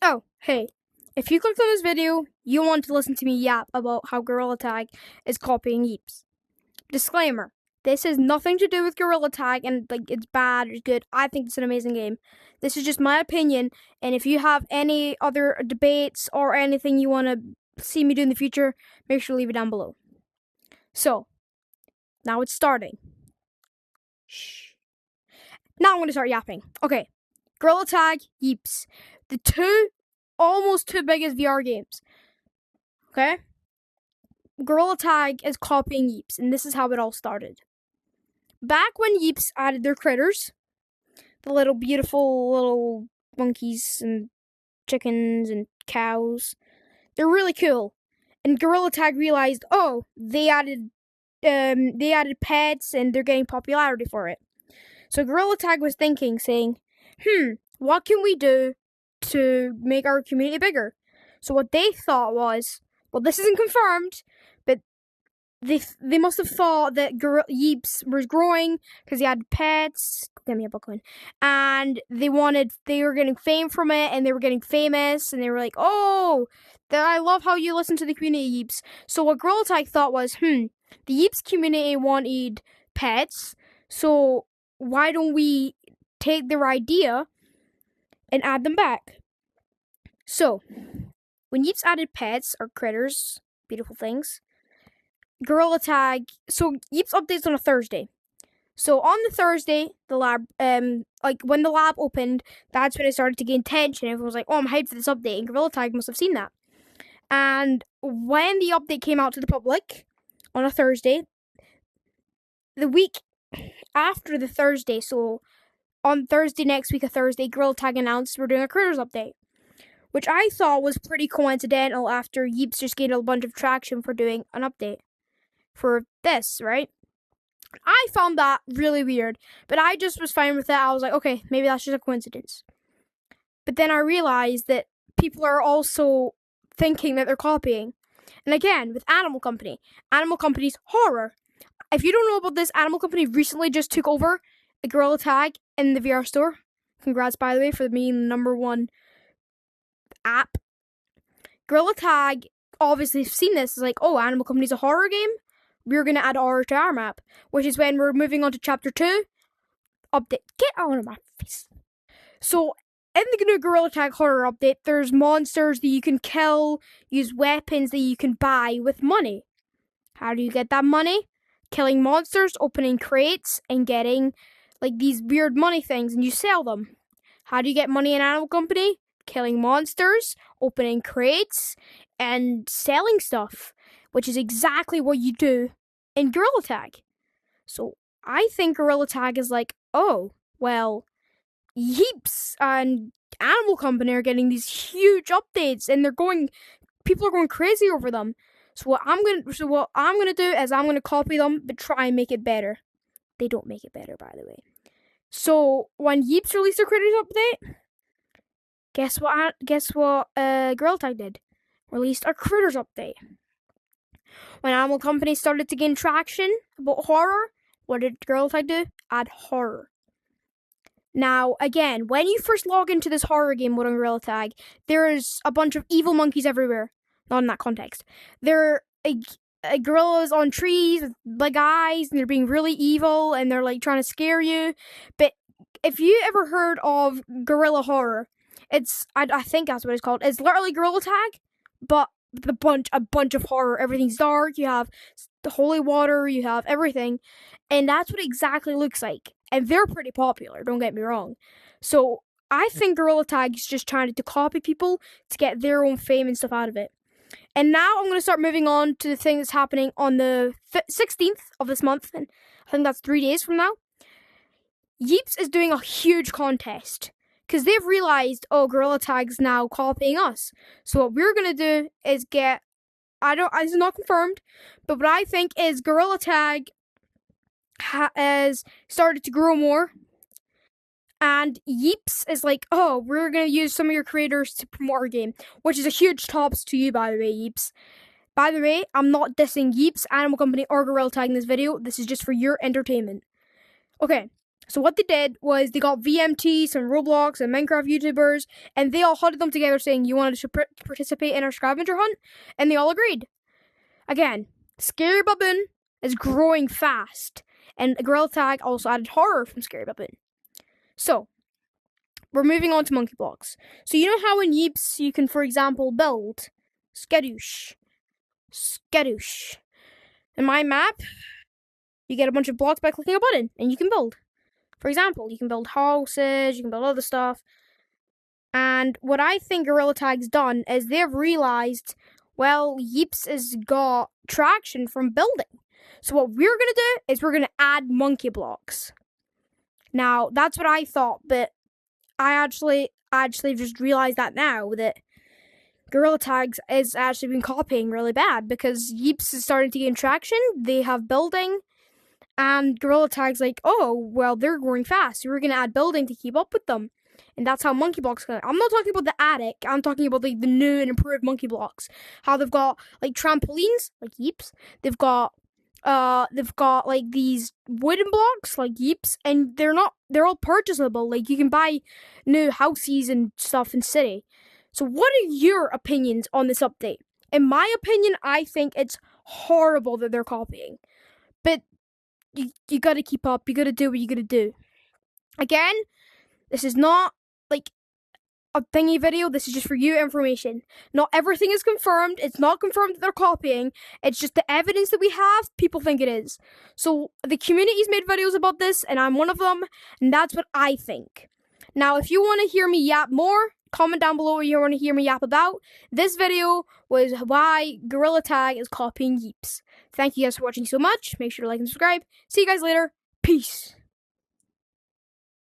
Oh, hey, if you clicked on this video, you want to listen to me yap about how Gorilla Tag is copying Yeeps. Disclaimer, this has nothing to do with Gorilla Tag and it's bad or good. I think it's an amazing game. This is just my opinion, and if you have any other debates or anything you want to see me do in the future, make sure to leave it down below. So, now it's starting. Shh. Now I'm going to start yapping. Okay, Gorilla Tag, Yeeps. The almost two biggest VR games. Okay? Gorilla Tag is copying Yeeps, and this is how it all started. Back when Yeeps added their critters, the little beautiful little monkeys and chickens and cows, they're really cool. And Gorilla Tag realized, they added pets and they're getting popularity for it. So Gorilla Tag was thinking, saying, what can we do to make our community bigger? So what they thought was, well, this isn't confirmed, but they must have thought that Yeeps was growing because he had pets. Get me a book one. And they were getting fame from it, and they were getting famous, and they were like, I love how you listen to the community, Yeeps. So what Gorilla Tag thought was, the Yeeps community wanted pets, so why don't we take their idea and add them back? So, when Yeeps added pets or critters, beautiful things, Gorilla Tag, so Yeeps updates on a Thursday. So on the Thursday, the lab, when the lab opened, that's when it started to gain attention. Everyone was like, I'm hyped for this update, and Gorilla Tag must have seen that. And when the update came out to the public on a Thursday, the week after the Thursday, so on Thursday next week, Gorilla Tag announced we're doing a Critters update, which I thought was pretty coincidental after Yeeps just gained a bunch of traction for doing an update for this, right? I found that really weird, but I just was fine with that. I was like, okay, maybe that's just a coincidence. But then I realized that people are also thinking that they're copying. And again, with Animal Company's horror. If you don't know about this, Animal Company recently just took over a Gorilla Tag in the VR store. Congrats, by the way, for being the #1 app. Gorilla Tag, obviously, have seen this. It's like, Animal Company's a horror game. We're going to add horror to our map, which is when we're moving on to Chapter 2. Update. Get out of my face. So, in the new Gorilla Tag horror update, there's monsters that you can kill, use weapons that you can buy with money. How do you get that money? Killing monsters, opening crates, and getting these weird money things, and you sell them. How do you get money in Animal Company? Killing monsters, opening crates, and selling stuff, which is exactly what you do in Gorilla Tag. So I think Gorilla Tag is like, Yeeps and Animal Company are getting these huge updates, and people are going crazy over them. So what I'm gonna do is I'm gonna copy them, but try and make it better. They don't make it better, by the way. So when Yeeps released their Critters update, guess what? Gorilla Tag did. Released a Critters update. When Animal Company started to gain traction about horror, what did Gorilla Tag do? Add horror. Now, again, when you first log into this horror game mode on Gorilla Tag, there's a bunch of evil monkeys everywhere. Not in that context. There are gorillas on trees with big eyes, and they're being really evil, and they're trying to scare you. But if you ever heard of gorilla horror, I think that's what it's called. It's literally Gorilla Tag, but a bunch of horror. Everything's dark. You have the holy water. You have everything, and that's what it exactly looks like. And they're pretty popular. Don't get me wrong. So I think Gorilla Tag is just trying to copy people to get their own fame and stuff out of it. And now I'm going to start moving on to the thing that's happening on the 16th of this month, and I think that's 3 days from now. Yeeps is doing a huge contest because they've realized, Gorilla Tag's now copying us. So what we're going to do is it's not confirmed, but what I think is Gorilla Tag has started to grow more, and Yeeps is like, we're going to use some of your creators to promote our game, which is a huge tops to you, by the way, Yeeps. By the way, I'm not dissing Yeeps, Animal Company, or Gorilla Tag in this video. This is just for your entertainment. Okay, So what they did was they got VMT, some Roblox and Minecraft YouTubers, and they all huddled them together saying, you wanted to participate in our scavenger hunt? And they all agreed. Again, Scary Baboon is growing fast, and Gorilla Tag also added horror from Scary Baboon. So, we're moving on to monkey blocks. So you know how in Yeeps you can, for example, build skadoosh. In my map, you get a bunch of blocks by clicking a button, and you can build. For example, you can build houses, you can build other stuff. And what I think Gorilla Tag's done is they've realized, well, Yeeps has got traction from building. So what we're going to do is we're going to add monkey blocks. Now, that's what I thought, but I actually just realized that now, that Gorilla Tags is actually been copying really bad, because Yeeps is starting to gain traction. They have building, and Gorilla Tag's like, oh, well, they're growing fast, so we're going to add building to keep up with them. And that's how monkey blocks go. I'm not talking about the attic. I'm talking about like the new and improved monkey blocks. How they've got like trampolines, like Yeeps. They've got like these wooden blocks like Yeeps, and they're all purchasable. Like you can buy new houses and stuff in city. So what are your opinions on this update? In my opinion, I think it's horrible that they're copying. But you gotta keep up. You gotta do what you gotta do. Again, this is not like a thingy video. This is just for you information. Not everything is confirmed. It's not confirmed that they're copying. It's just the evidence that we have. People think it is. So the community's made videos about this, and I'm one of them, and that's what I think. Now, if you want to hear me yap more, comment down below what you want to hear me yap about. This video was why Gorilla Tag is copying Yeeps. Thank you guys for watching so much. Make sure to like and subscribe. See you guys later. Peace.